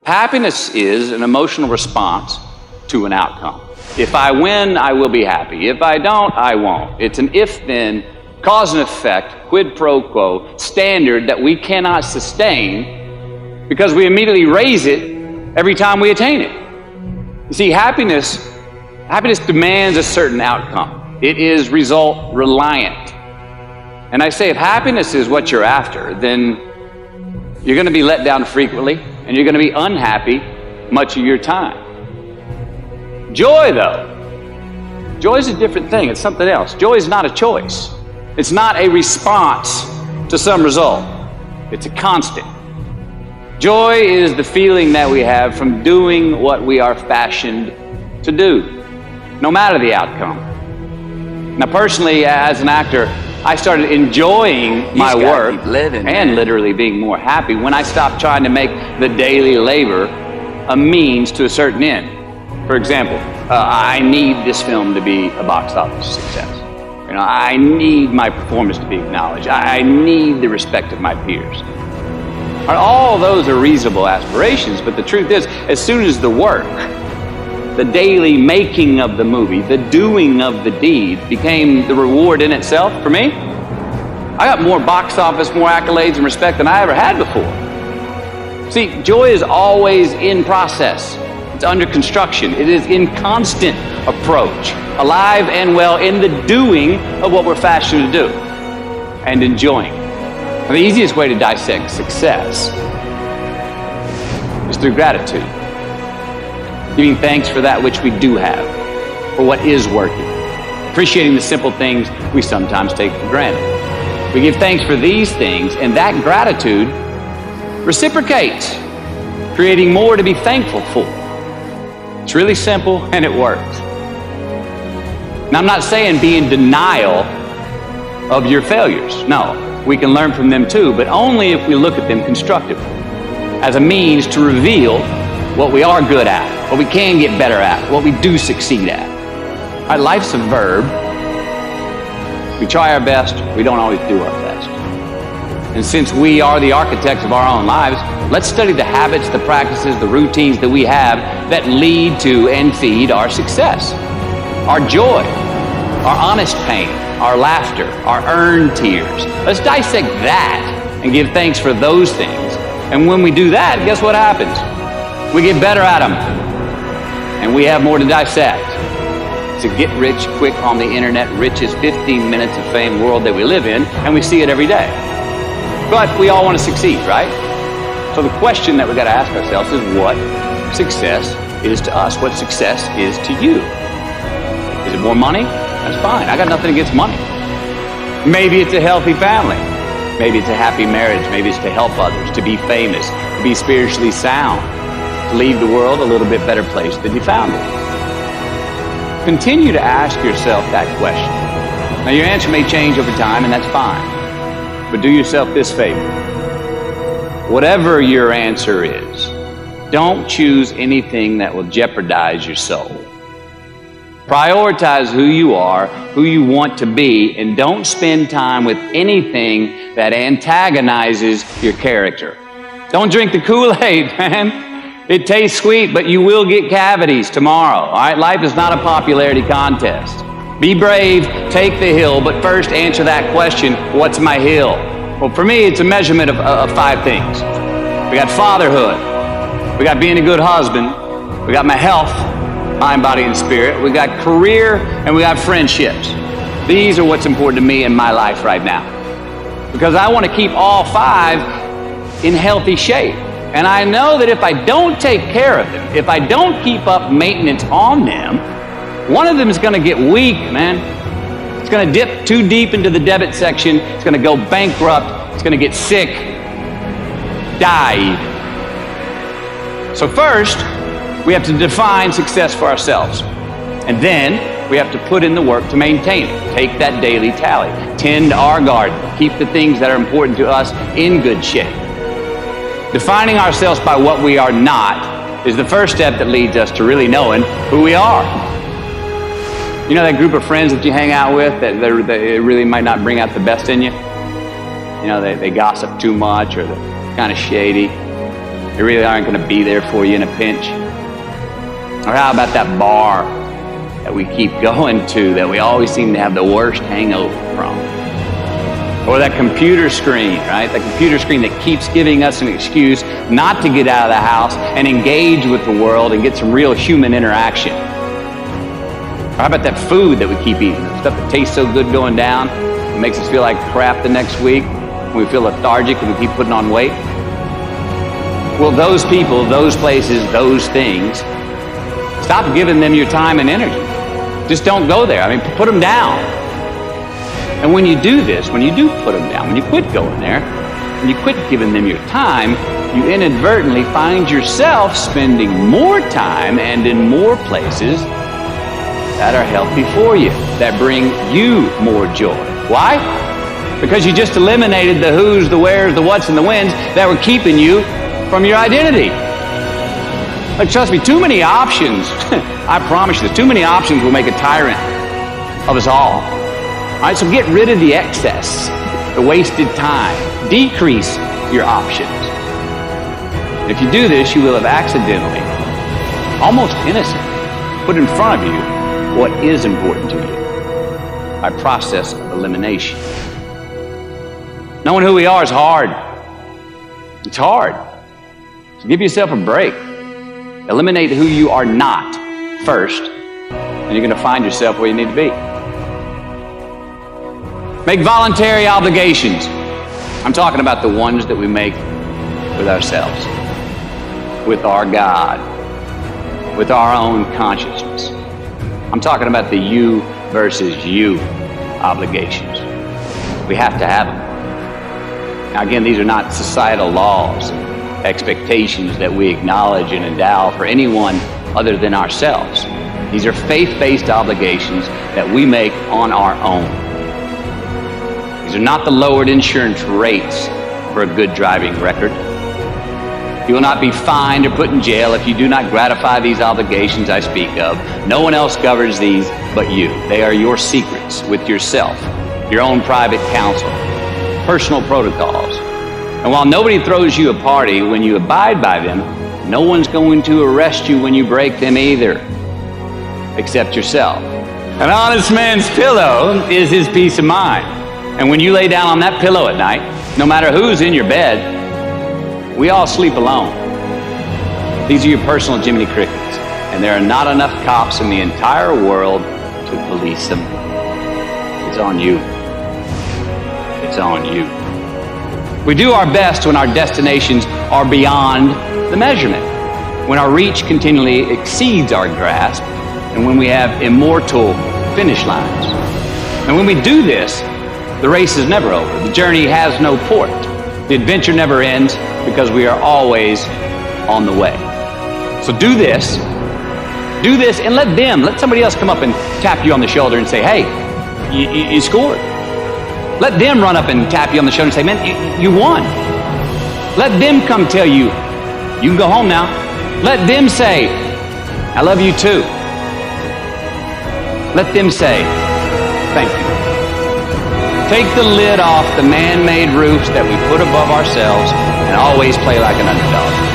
Happiness is an emotional response to an outcome. If I win, I will be happy. If I don't, I won't. It's an if-then, cause and effect, quid pro quo standard that we cannot sustain because we immediately raise it every time we attain it. You see, happiness demands a certain outcome. It is result reliant. And I say if happiness is what you're after, then you're going to be let down frequently and you're going to be unhappy much of your time. Joy, though, joy is a different thing. It's something else. Joy is not a choice. It's not a response to some result. It's a constant. Joy is the feeling that we have from doing what we are fashioned to do, no matter the outcome. Now, personally, as an actor, I started enjoying my work and literally being more happy when I stopped trying to make the daily labor a means to a certain end. For example, I need this film to be a box office success. You know, I need my performance to be acknowledged. I need the respect of my peers. All those are reasonable aspirations, but the truth is, as soon as the work, the daily making of the movie, the doing of the deed became the reward in itself for me, I got more box office, more accolades and respect than I ever had before. See, joy is always in process. It's under construction. It is in constant approach, alive and well in the doing of what we're fashioned to do and enjoying. Now, the easiest way to dissect success is through gratitude. Giving thanks for that which we do have, for what is working. Appreciating the simple things we sometimes take for granted. We give thanks for these things, and that gratitude reciprocates, creating more to be thankful for. It's really simple, and it works. Now, I'm not saying be in denial of your failures. No, we can learn from them too, but only if we look at them constructively, as a means to reveal what we are good at, what we can get better at, what we do succeed at. All right, life's a verb. We try our best, we don't always do our best. And since we are the architects of our own lives, let's study the habits, the practices, the routines that we have that lead to and feed our success. Our joy, our honest pain, our laughter, our earned tears. Let's dissect that and give thanks for those things. And when we do that, guess what happens? We get better at them, and we have more to dissect. It's a get rich quick on the internet, rich as 15 minutes of fame world that we live in, and we see it every day. But we all want to succeed, right? So the question that we got to ask ourselves is what success is to us, what success is to you. Is it more money? That's fine. I got nothing against money. Maybe it's a healthy family. Maybe it's a happy marriage. Maybe it's to help others, to be famous, to be spiritually sound, to leave the world a little bit better place than you found it. Continue to ask yourself that question. Now, your answer may change over time, and that's fine. But do yourself this favor. Whatever your answer is, don't choose anything that will jeopardize your soul. Prioritize who you are, who you want to be, and don't spend time with anything that antagonizes your character. Don't drink the Kool-Aid, man. It tastes sweet, but you will get cavities tomorrow, all right? Life is not a popularity contest. Be brave, take the hill, but first answer that question, what's my hill? Well, for me, it's a measurement of 5 things. We got fatherhood. We got being a good husband. We got my health, mind, body, and spirit. We got career, and we got friendships. These are what's important to me in my life right now. Because I want to keep all 5 in healthy shape. And I know that if I don't take care of them, if I don't keep up maintenance on them, one of them is going to get weak, man. It's going to dip too deep into the debit section. It's going to go bankrupt. It's going to get sick, die. So first, we have to define success for ourselves. And then we have to put in the work to maintain it. Take that daily tally. Tend our garden. Keep the things that are important to us in good shape. Defining ourselves by what we are not is the first step that leads us to really knowing who we are. You know that group of friends that you hang out with that really might not bring out the best in you? You know, they gossip too much or they're kind of shady. They really aren't going to be there for you in a pinch. Or how about that bar that we keep going to that we always seem to have the worst hangover from? Or that computer screen, right? The computer screen that keeps giving us an excuse not to get out of the house and engage with the world and get some real human interaction. Or how about that food that we keep eating? The stuff that tastes so good going down, it makes us feel like crap the next week. We feel lethargic and we keep putting on weight. Well, those people, those places, those things, stop giving them your time and energy. Just don't go there. I mean, put them down. And when you do this, when you do put them down, when you quit going there, when you quit giving them your time, you inadvertently find yourself spending more time and in more places that are healthy for you, that bring you more joy. Why? Because you just eliminated the who's, the where's, the what's, and the when's that were keeping you from your identity. Like, trust me, too many options, I promise you, too many options will make a tyrant of us all. All right, so get rid of the excess, the wasted time. Decrease your options. If you do this, you will have accidentally, almost innocent, put in front of you what is important to you by process of elimination. Knowing who we are is hard. It's hard. So give yourself a break. Eliminate who you are not first, and you're going to find yourself where you need to be. Make voluntary obligations. I'm talking about the ones that we make with ourselves, with our God, with our own consciousness. I'm talking about the you versus you obligations. We have to have them. Now again, these are not societal laws, expectations that we acknowledge and endow for anyone other than ourselves. These are faith-based obligations that we make on our own. These are not the lowered insurance rates for a good driving record. You will not be fined or put in jail if you do not gratify these obligations I speak of. No one else governs these but you. They are your secrets with yourself, your own private counsel, personal protocols. And while nobody throws you a party when you abide by them, no one's going to arrest you when you break them either, except yourself. An honest man's pillow is his peace of mind. And when you lay down on that pillow at night, no matter who's in your bed, we all sleep alone. These are your personal Jiminy Crickets, and there are not enough cops in the entire world to police them. It's on you. It's on you. We do our best when our destinations are beyond the measurement, when our reach continually exceeds our grasp, and when we have immortal finish lines. And when we do this, the race is never over. The journey has no port. The adventure never ends because we are always on the way. So do this, and let somebody else come up and tap you on the shoulder and say, hey, you scored. Let them run up and tap you on the shoulder and say, man, you won. Let them come tell you, you can go home now. Let them say, I love you too. Let them say, thank you. Take the lid off the man-made roofs that we put above ourselves and always play like an underdog.